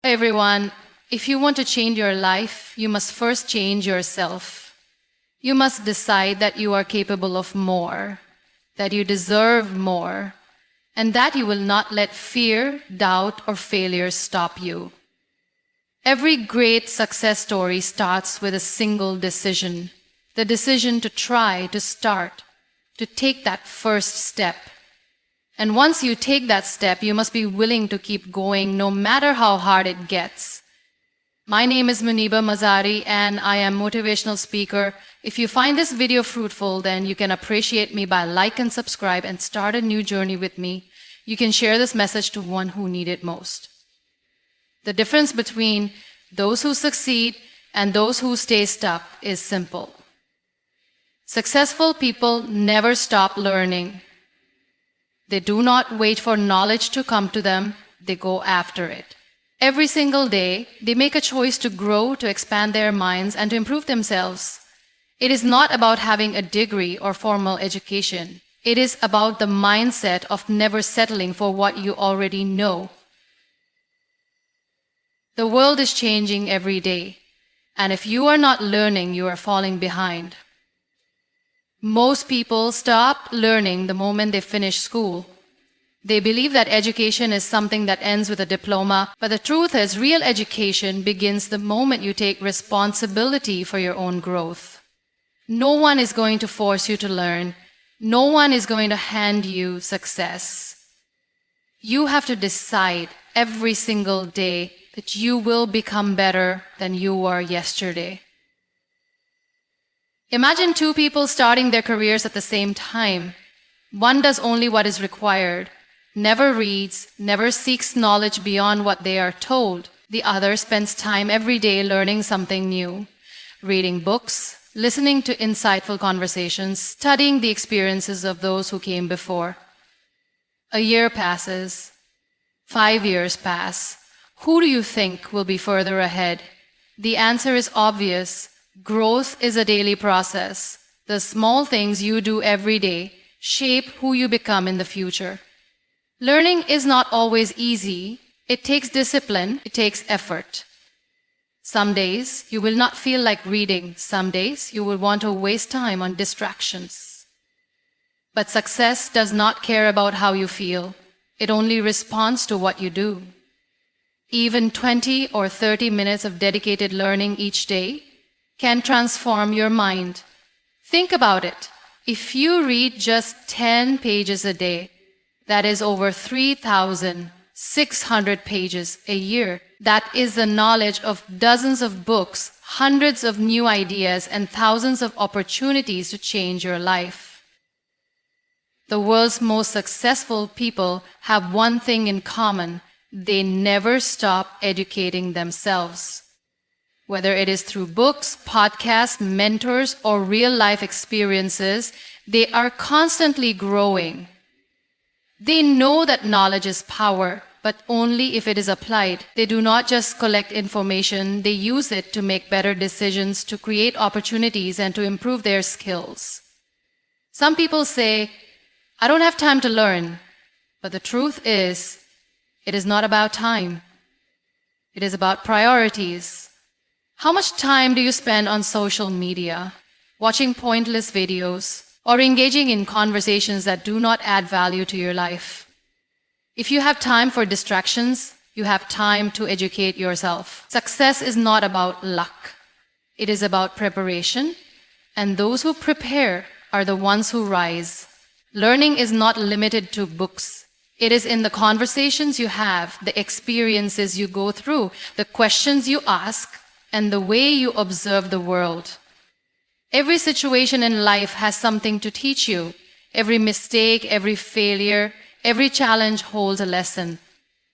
Everyone, if you want to change your life, you must first change yourself. You must decide that you are capable of more, that you deserve more, and that you will not let fear, doubt, or failure stop you. Every great success story starts with a single decision, the decision to try, to start, to take that first step. And once you take that step, you must be willing to keep going no matter how hard it gets. My name is Muniba Mazari and I am a motivational speaker. If you find this video fruitful, then you can appreciate me by like and subscribe and start a new journey with me. You can share this message to one who needs it most. The difference between those who succeed and those who stay stuck is simple. Successful people never stop learning. They do not wait for knowledge to come to them, they go after it. Every single day, they make a choice to grow, to expand their minds, and to improve themselves. It is not about having a degree or formal education. It is about the mindset of never settling for what you already know. The world is changing every day, and if you are not learning, you are falling behind. Most people stop learning the moment they finish school. They believe that education is something that ends with a diploma, but the truth is real education begins the moment you take responsibility for your own growth. No one is going to force you to learn. No one is going to hand you success. You have to decide every single day that you will become better than you were yesterday. Imagine two people starting their careers at the same time. One does only what is required, never reads, never seeks knowledge beyond what they are told. The other spends time every day learning something new, reading books, listening to insightful conversations, studying the experiences of those who came before. A year passes. 5 years pass. Who do you think will be further ahead? The answer is obvious. Growth is a daily process. The small things you do every day shape who you become in the future. Learning is not always easy. It takes discipline. It takes effort. Some days you will not feel like reading. Some days you will want to waste time on distractions. But success does not care about how you feel. It only responds to what you do. Even 20 or 30 minutes of dedicated learning each day can transform your mind. Think about it. If you read just 10 pages a day, that is over 3,600 pages a year. That is the knowledge of dozens of books, hundreds of new ideas, and thousands of opportunities to change your life. The world's most successful people have one thing in common. They never stop educating themselves. Whether it is through books, podcasts, mentors, or real-life experiences, they are constantly growing. They know that knowledge is power, but only if it is applied. They do not just collect information, they use it to make better decisions, to create opportunities, and to improve their skills. Some people say, "I don't have time to learn." But the truth is, it is not about time. It is about priorities. How much time do you spend on social media, watching pointless videos, or engaging in conversations that do not add value to your life? If you have time for distractions, you have time to educate yourself. Success is not about luck. It is about preparation, and those who prepare are the ones who rise. Learning is not limited to books. It is in the conversations you have, the experiences you go through, the questions you ask, and the way you observe the world. Every situation in life has something to teach you. Every mistake, every failure, every challenge holds a lesson.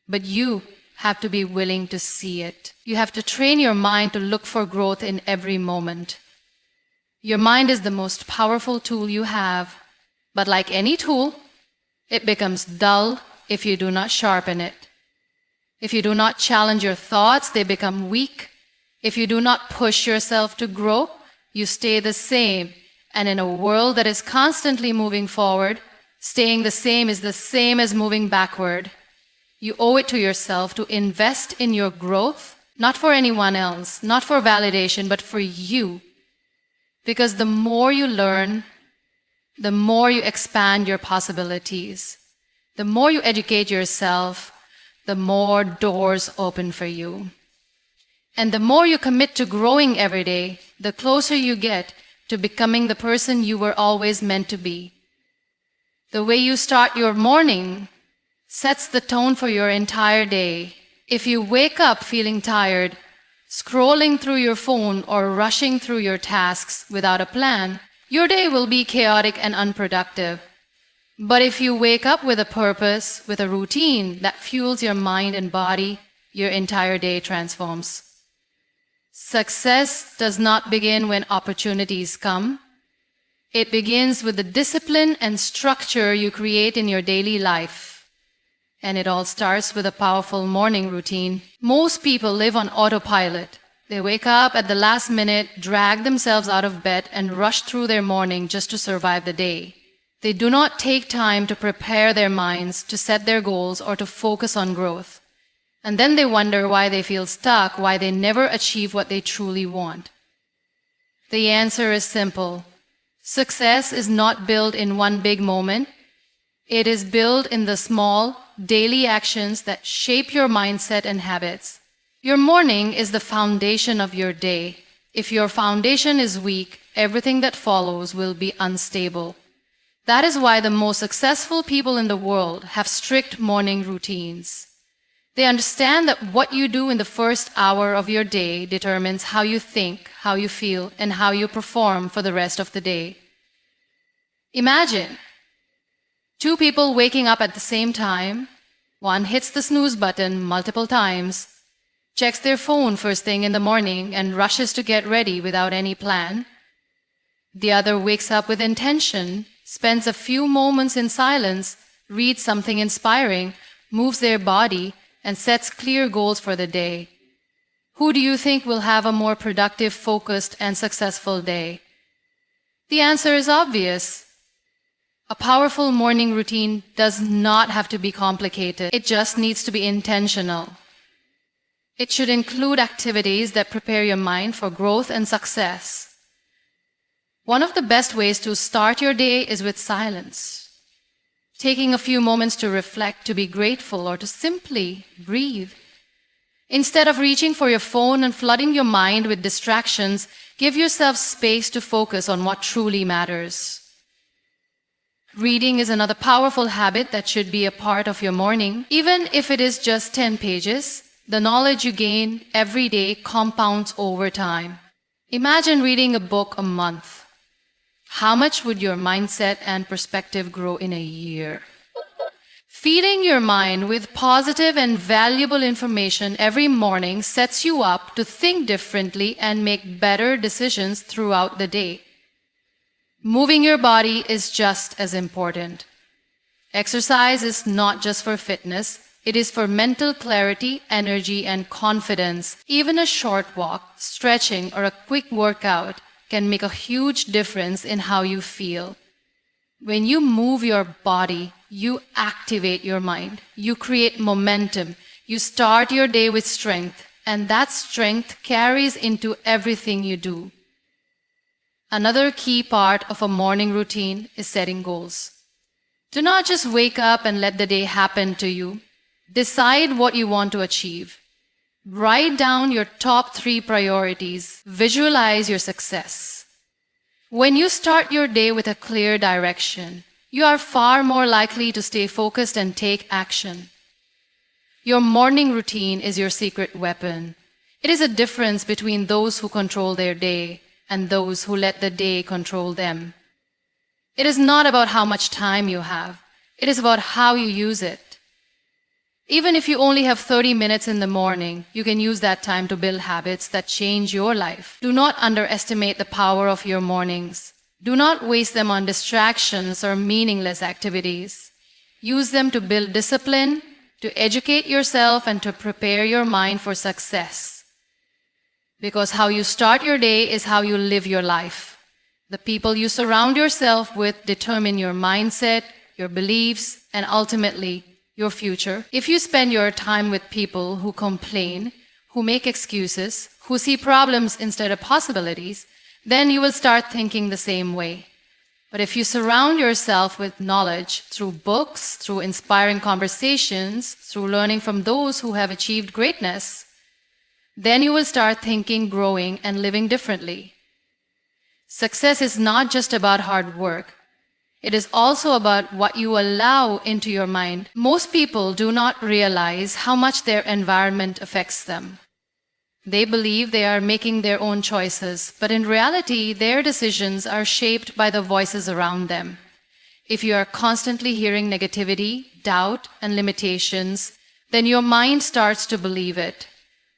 But you have to be willing to see it. You have to train your mind to look for growth in every moment. Your mind is the most powerful tool you have. But like any tool, it becomes dull if you do not sharpen it. If you do not challenge your thoughts, they become weak. If you do not push yourself to grow, you stay the same. And in a world that is constantly moving forward, staying the same is the same as moving backward. You owe it to yourself to invest in your growth, not for anyone else, not for validation, but for you. Because the more you learn, the more you expand your possibilities. The more you educate yourself, the more doors open for you. And the more you commit to growing every day, the closer you get to becoming the person you were always meant to be. The way you start your morning sets the tone for your entire day. If you wake up feeling tired, scrolling through your phone or rushing through your tasks without a plan, your day will be chaotic and unproductive. But if you wake up with a purpose, with a routine that fuels your mind and body, your entire day transforms. Success does not begin when opportunities come. It begins with the discipline and structure you create in your daily life. And it all starts with a powerful morning routine. Most people live on autopilot. They wake up at the last minute, drag themselves out of bed, and rush through their morning just to survive the day. They do not take time to prepare their minds, to set their goals, or to focus on growth. And then they wonder why they feel stuck, why they never achieve what they truly want. The answer is simple. Success is not built in one big moment. It is built in the small, daily actions that shape your mindset and habits. Your morning is the foundation of your day. If your foundation is weak, everything that follows will be unstable. That is why the most successful people in the world have strict morning routines. They understand that what you do in the first hour of your day determines how you think, how you feel, and how you perform for the rest of the day. Imagine two people waking up at the same time. One hits the snooze button multiple times, checks their phone first thing in the morning, and rushes to get ready without any plan. The other wakes up with intention, spends a few moments in silence, reads something inspiring, moves their body, and sets clear goals for the day. Who do you think will have a more productive, focused, and successful day? The answer is obvious. A powerful morning routine does not have to be complicated. It just needs to be intentional. It should include activities that prepare your mind for growth and success. One of the best ways to start your day is with silence. Taking a few moments to reflect, to be grateful, or to simply breathe. Instead of reaching for your phone and flooding your mind with distractions, give yourself space to focus on what truly matters. Reading is another powerful habit that should be a part of your morning. Even if it is just 10 pages, the knowledge you gain every day compounds over time. Imagine reading a book a month. How much would your mindset and perspective grow in a year? Feeding your mind with positive and valuable information every morning sets you up to think differently and make better decisions throughout the day. Moving your body is just as important. Exercise is not just for fitness, it is for mental clarity, energy, and confidence. Even a short walk, stretching, or a quick workout can make a huge difference in how you feel. When you move your body, you activate your mind. You create momentum. You start your day with strength, and that strength carries into everything you do. Another key part of a morning routine is setting goals. Do not just wake up and let the day happen to you. Decide what you want to achieve. Write down your top 3 priorities. Visualize your success. When you start your day with a clear direction, you are far more likely to stay focused and take action. Your morning routine is your secret weapon. It is a difference between those who control their day and those who let the day control them. It is not about how much time you have. It is about how you use it. Even if you only have 30 minutes in the morning, you can use that time to build habits that change your life. Do not underestimate the power of your mornings. Do not waste them on distractions or meaningless activities. Use them to build discipline, to educate yourself, and to prepare your mind for success. Because how you start your day is how you live your life. The people you surround yourself with determine your mindset, your beliefs, and ultimately, your future. If you spend your time with people who complain, who make excuses, who see problems instead of possibilities, then you will start thinking the same way. But if you surround yourself with knowledge through books, through inspiring conversations, through learning from those who have achieved greatness, then you will start thinking, growing, and living differently. Success is not just about hard work. It is also about what you allow into your mind. Most people do not realize how much their environment affects them. They believe they are making their own choices, but in reality, their decisions are shaped by the voices around them. If you are constantly hearing negativity, doubt, and limitations, then your mind starts to believe it.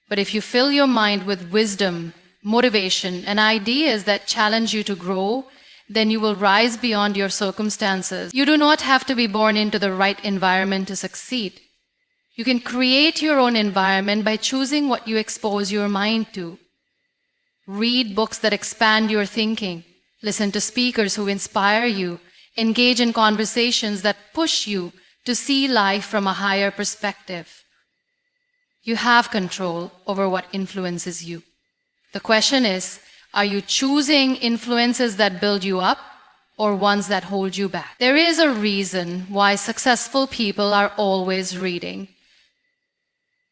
But if you fill your mind with wisdom, motivation, and ideas that challenge you to grow, then you will rise beyond your circumstances. You do not have to be born into the right environment to succeed. You can create your own environment by choosing what you expose your mind to. Read books that expand your thinking. Listen to speakers who inspire you. Engage in conversations that push you to see life from a higher perspective. You have control over what influences you. The question is, are you choosing influences that build you up or ones that hold you back? There is a reason why successful people are always reading.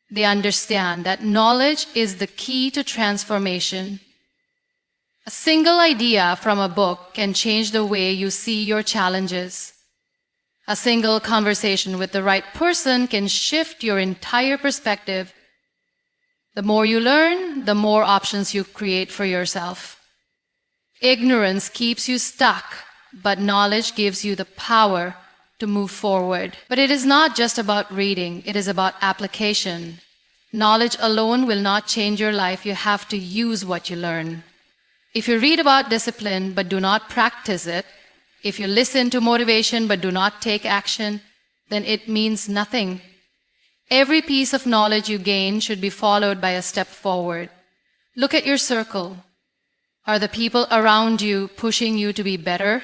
They understand that knowledge is the key to transformation. A single idea from a book can change the way you see your challenges. A single conversation with the right person can shift your entire perspective. The more you learn, the more options you create for yourself. Ignorance keeps you stuck, but knowledge gives you the power to move forward. But it is not just about reading, it is about application. Knowledge alone will not change your life. You have to use what you learn. If you read about discipline but do not practice it, if you listen to motivation but do not take action, then it means nothing. Every piece of knowledge you gain should be followed by a step forward. Look at your circle. Are the people around you pushing you to be better?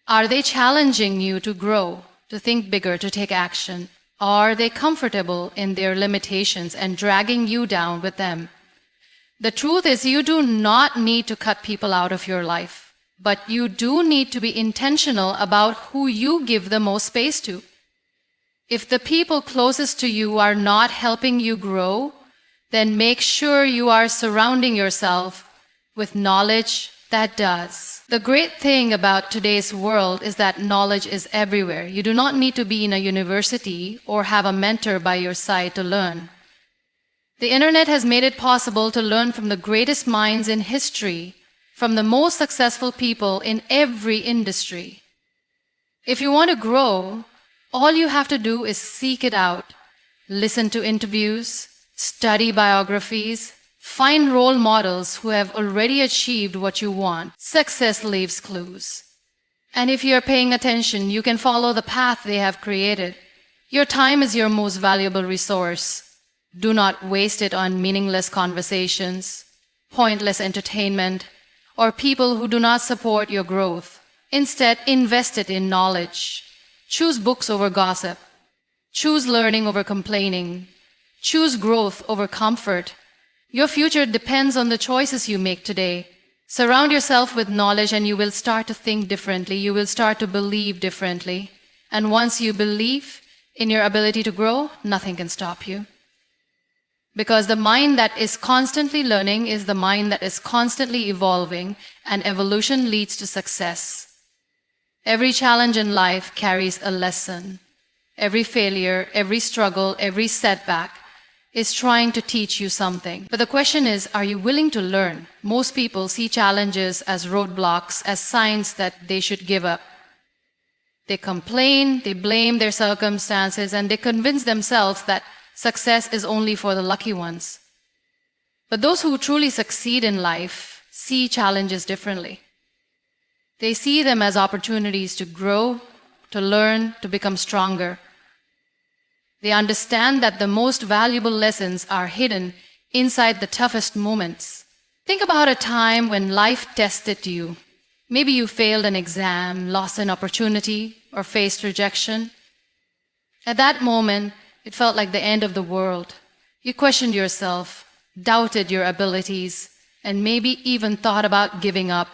Are they challenging you to grow, to think bigger, to take action? Are they comfortable in their limitations and dragging you down with them? The truth is, you do not need to cut people out of your life, but you do need to be intentional about who you give the most space to. If the people closest to you are not helping you grow, then make sure you are surrounding yourself with knowledge that does. The great thing about today's world is that knowledge is everywhere. You do not need to be in a university or have a mentor by your side to learn. The internet has made it possible to learn from the greatest minds in history, from the most successful people in every industry. If you want to grow, all you have to do is seek it out. Listen to interviews, study biographies, find role models who have already achieved what you want. Success leaves clues. And if you're paying attention, you can follow the path they have created. Your time is your most valuable resource. Do not waste it on meaningless conversations, pointless entertainment, or people who do not support your growth. Instead, invest it in knowledge. Choose books over gossip. Choose learning over complaining. Choose growth over comfort. Your future depends on the choices you make today. Surround yourself with knowledge and you will start to think differently. You will start to believe differently. And once you believe in your ability to grow, nothing can stop you. Because the mind that is constantly learning is the mind that is constantly evolving, and evolution leads to success. Every challenge in life carries a lesson. Every failure, every struggle, every setback is trying to teach you something. But the question is, are you willing to learn? Most people see challenges as roadblocks, as signs that they should give up. They complain, they blame their circumstances, and they convince themselves that success is only for the lucky ones. But those who truly succeed in life see challenges differently. They see them as opportunities to grow, to learn, to become stronger. They understand that the most valuable lessons are hidden inside the toughest moments. Think about a time when life tested you. Maybe you failed an exam, lost an opportunity, or faced rejection. At that moment, it felt like the end of the world. You questioned yourself, doubted your abilities, and maybe even thought about giving up.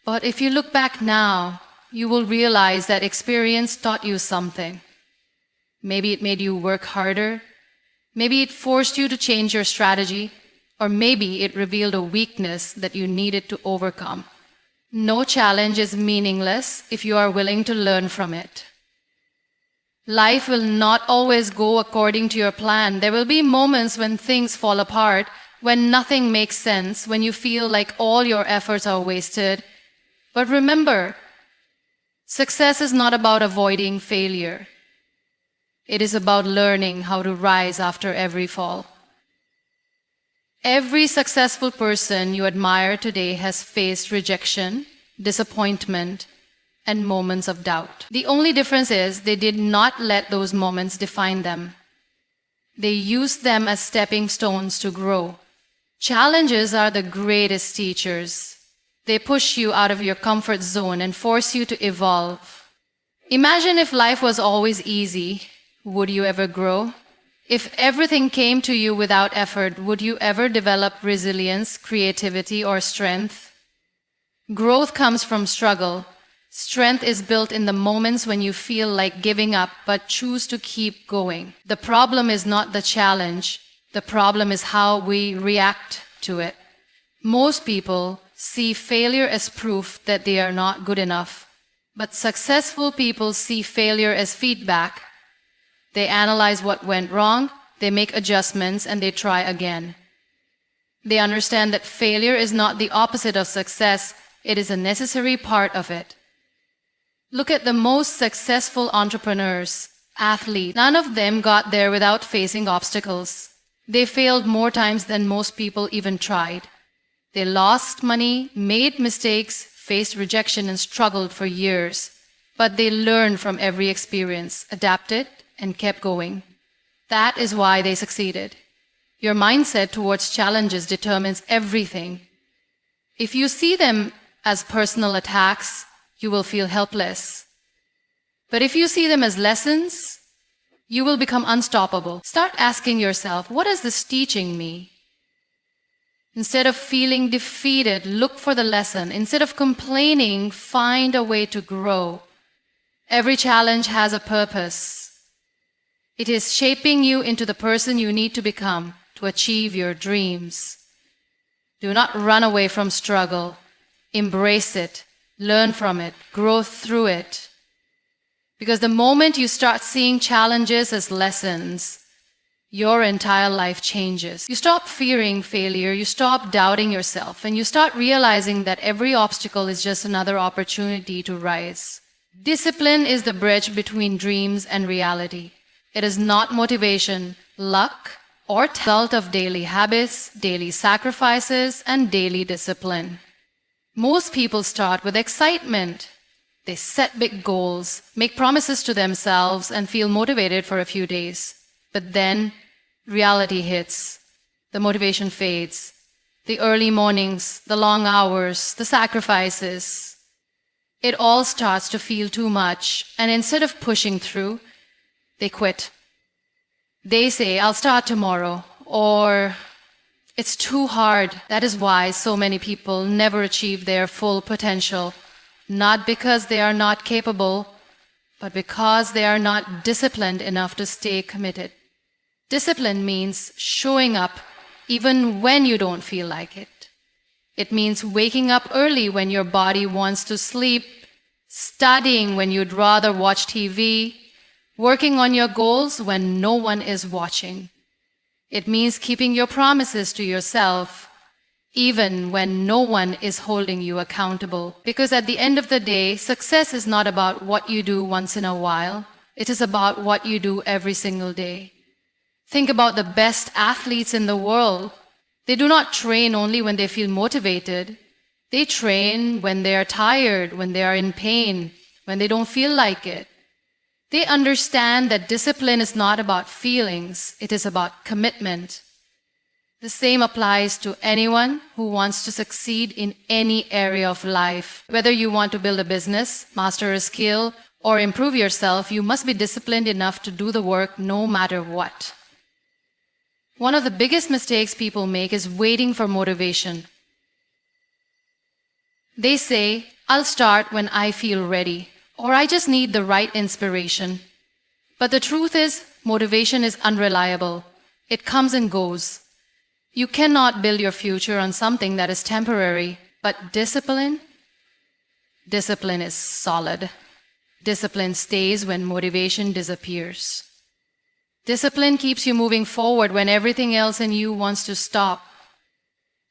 But if you look back now, you will realize that experience taught you something. Maybe it made you work harder. Maybe it forced you to change your strategy. Or maybe it revealed a weakness that you needed to overcome. No challenge is meaningless if you are willing to learn from it. Life will not always go according to your plan. There will be moments when things fall apart, when nothing makes sense, when you feel like all your efforts are wasted. But remember, success is not about avoiding failure. It is about learning how to rise after every fall. Every successful person you admire today has faced rejection, disappointment, and moments of doubt. The only difference is they did not let those moments define them. They used them as stepping stones to grow. Challenges are the greatest teachers. They push you out of your comfort zone and force you to evolve. Imagine if life was always easy. Would you ever grow? If everything came to you without effort, would you ever develop resilience, creativity, or strength? Growth comes from struggle. Strength is built in the moments when you feel like giving up but choose to keep going. The problem is not the challenge. The problem is how we react to it. Most people see failure as proof that they are not good enough. But successful people see failure as feedback. They analyze what went wrong, they make adjustments, and they try again. They understand that failure is not the opposite of success, it is a necessary part of it. Look at the most successful entrepreneurs, athletes. None of them got there without facing obstacles. They failed more times than most people even tried. They lost money, made mistakes, faced rejection, and struggled for years. But they learned from every experience, adapted, and kept going. That is why they succeeded. Your mindset towards challenges determines everything. If you see them as personal attacks, you will feel helpless. But if you see them as lessons, you will become unstoppable. Start asking yourself, what is this teaching me? Instead of feeling defeated, look for the lesson. Instead of complaining, find a way to grow. Every challenge has a purpose. It is shaping you into the person you need to become to achieve your dreams. Do not run away from struggle. Embrace it. Learn from it. Grow through it. Because the moment you start seeing challenges as lessons, your entire life changes. You stop fearing failure, you stop doubting yourself, and you start realizing that every obstacle is just another opportunity to rise. Discipline is the bridge between dreams and reality. It is not motivation, luck, or result of daily habits, daily sacrifices, and daily discipline. Most people start with excitement. They set big goals, make promises to themselves, and feel motivated for a few days. But then reality hits. The motivation fades. The early mornings, the long hours, the sacrifices. It all starts to feel too much, and instead of pushing through, they quit. They say, I'll start tomorrow, or it's too hard. That is why so many people never achieve their full potential. Not because they are not capable, but because they are not disciplined enough to stay committed. Discipline means showing up even when you don't feel like it. It means waking up early when your body wants to sleep, studying when you'd rather watch TV, working on your goals when no one is watching. It means keeping your promises to yourself, even when no one is holding you accountable. Because at the end of the day, success is not about what you do once in a while. It is about what you do every single day. Think about the best athletes in the world. They do not train only when they feel motivated. They train when they are tired, when they are in pain, when they don't feel like it. They understand that discipline is not about feelings, it is about commitment. The same applies to anyone who wants to succeed in any area of life. Whether you want to build a business, master a skill, or improve yourself, you must be disciplined enough to do the work no matter what. One of the biggest mistakes people make is waiting for motivation. They say, I'll start when I feel ready, or I just need the right inspiration. But the truth is, motivation is unreliable. It comes and goes. You cannot build your future on something that is temporary, but discipline is solid. Discipline stays when motivation disappears. Discipline keeps you moving forward when everything else in you wants to stop.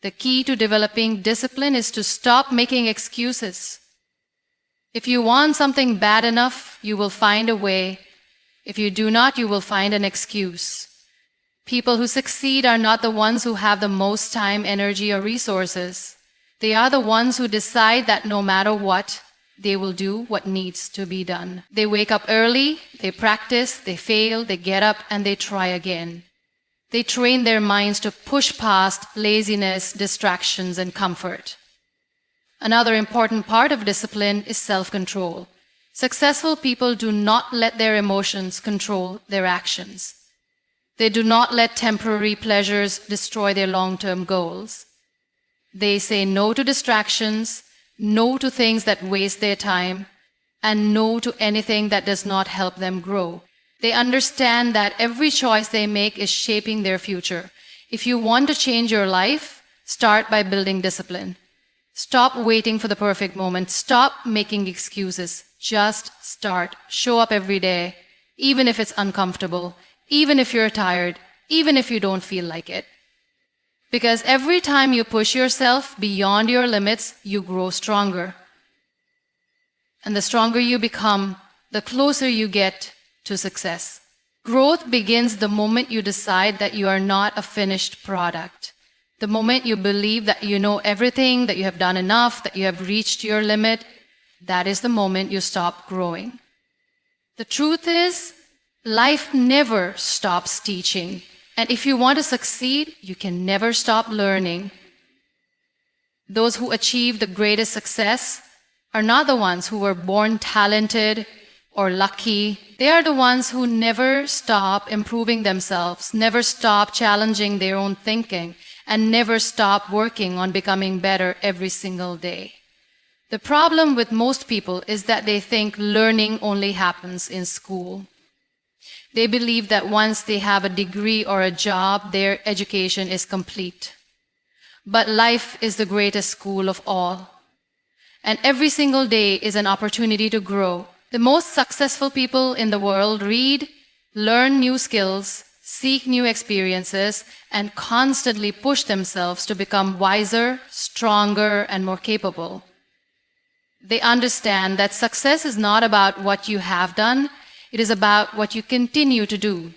The key to developing discipline is to stop making excuses. If you want something bad enough, you will find a way. If you do not, you will find an excuse. People who succeed are not the ones who have the most time, energy, or resources. They are the ones who decide that no matter what, they will do what needs to be done. They wake up early, they practice, they fail, they get up, and they try again. They train their minds to push past laziness, distractions, and comfort. Another important part of discipline is self-control. Successful people do not let their emotions control their actions. They do not let temporary pleasures destroy their long-term goals. They say no to distractions, no to things that waste their time, and no to anything that does not help them grow. They understand that every choice they make is shaping their future. If you want to change your life, start by building discipline. Stop waiting for the perfect moment. Stop making excuses. Just start. Show up every day, even if it's uncomfortable, even if you're tired, even if you don't feel like it. Because every time you push yourself beyond your limits, you grow stronger. And the stronger you become, the closer you get to success. Growth begins the moment you decide that you are not a finished product. The moment you believe that you know everything, that you have done enough, that you have reached your limit, that is the moment you stop growing. The truth is, life never stops teaching. And if you want to succeed, you can never stop learning. Those who achieve the greatest success are not the ones who were born talented or lucky. They are the ones who never stop improving themselves, never stop challenging their own thinking, and never stop working on becoming better every single day. The problem with most people is that they think learning only happens in school. They believe that once they have a degree or a job, their education is complete. But life is the greatest school of all. And every single day is an opportunity to grow. The most successful people in the world read, learn new skills, seek new experiences, and constantly push themselves to become wiser, stronger, and more capable. They understand that success is not about what you have done, it is about what you continue to do.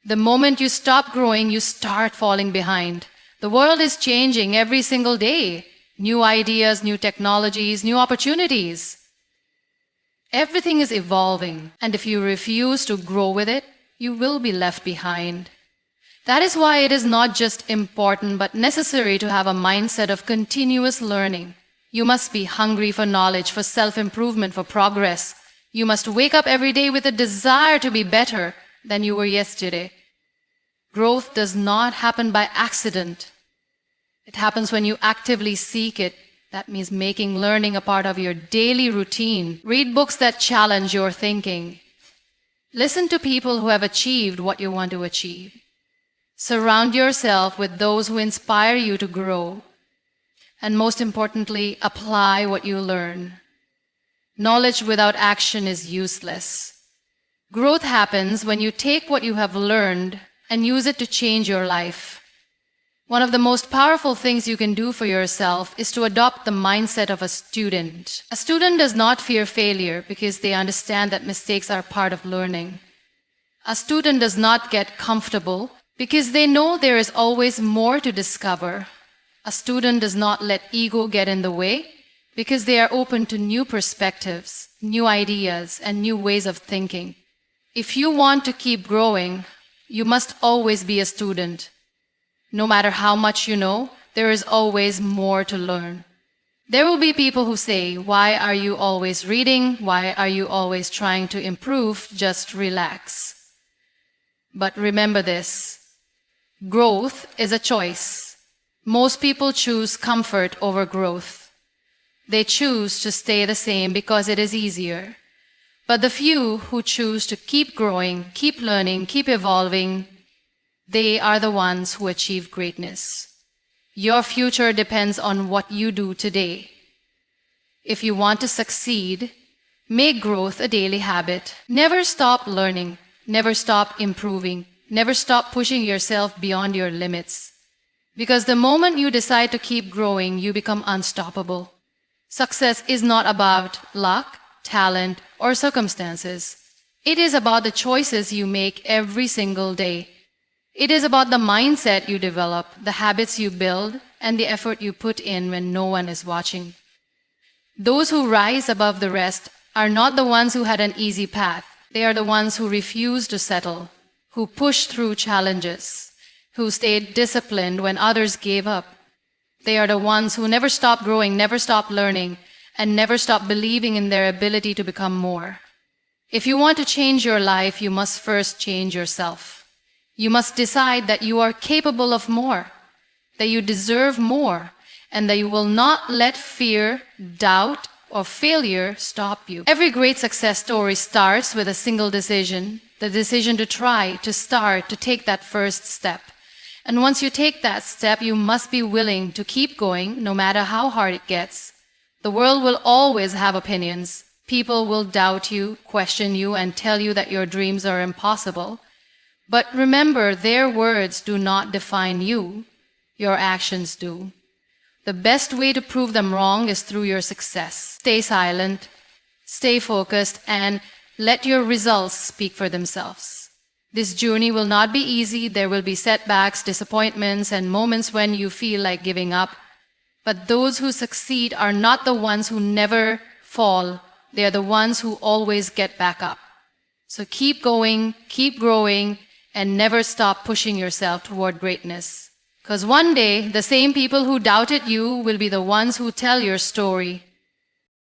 The moment you stop growing, you start falling behind. The world is changing every single day. New ideas, new technologies, new opportunities. Everything is evolving, and if you refuse to grow with it, you will be left behind. That is why it is not just important but necessary to have a mindset of continuous learning. You must be hungry for knowledge, for self-improvement, for progress. You must wake up every day with a desire to be better than you were yesterday. Growth does not happen by accident. It happens when you actively seek it. That means making learning a part of your daily routine. Read books that challenge your thinking. Listen to people who have achieved what you want to achieve. Surround yourself with those who inspire you to grow. And most importantly, apply what you learn. Knowledge without action is useless. Growth happens when you take what you have learned and use it to change your life. One of the most powerful things you can do for yourself is to adopt the mindset of a student. A student does not fear failure because they understand that mistakes are part of learning. A student does not get comfortable because they know there is always more to discover. A student does not let ego get in the way because they are open to new perspectives, new ideas, and new ways of thinking. If you want to keep growing, you must always be a student. No matter how much you know, there is always more to learn. There will be people who say, "Why are you always reading? Why are you always trying to improve? Just relax." But remember this: growth is a choice. Most people choose comfort over growth. They choose to stay the same because it is easier. But the few who choose to keep growing, keep learning, keep evolving, they are the ones who achieve greatness. Your future depends on what you do today. If you want to succeed, make growth a daily habit. Never stop learning. Never stop improving. Never stop pushing yourself beyond your limits. Because the moment you decide to keep growing, you become unstoppable. Success is not about luck, talent, or circumstances. It is about the choices you make every single day. It is about the mindset you develop, the habits you build, and the effort you put in when no one is watching. Those who rise above the rest are not the ones who had an easy path. They are the ones who refuse to settle, who pushed through challenges, who stayed disciplined when others gave up. They are the ones who never stop growing, never stop learning, and never stop believing in their ability to become more. If you want to change your life, you must first change yourself. You must decide that you are capable of more, that you deserve more, and that you will not let fear, doubt, or failure stop you. Every great success story starts with a single decision, the decision to try, to start, to take that first step. And once you take that step, you must be willing to keep going, no matter how hard it gets. The world will always have opinions. People will doubt you, question you, and tell you that your dreams are impossible. But remember, their words do not define you. Your actions do. The best way to prove them wrong is through your success. Stay silent, stay focused, and let your results speak for themselves. This journey will not be easy. There will be setbacks, disappointments, and moments when you feel like giving up. But those who succeed are not the ones who never fall. They are the ones who always get back up. So keep going, keep growing, and never stop pushing yourself toward greatness. Because one day, the same people who doubted you will be the ones who tell your story.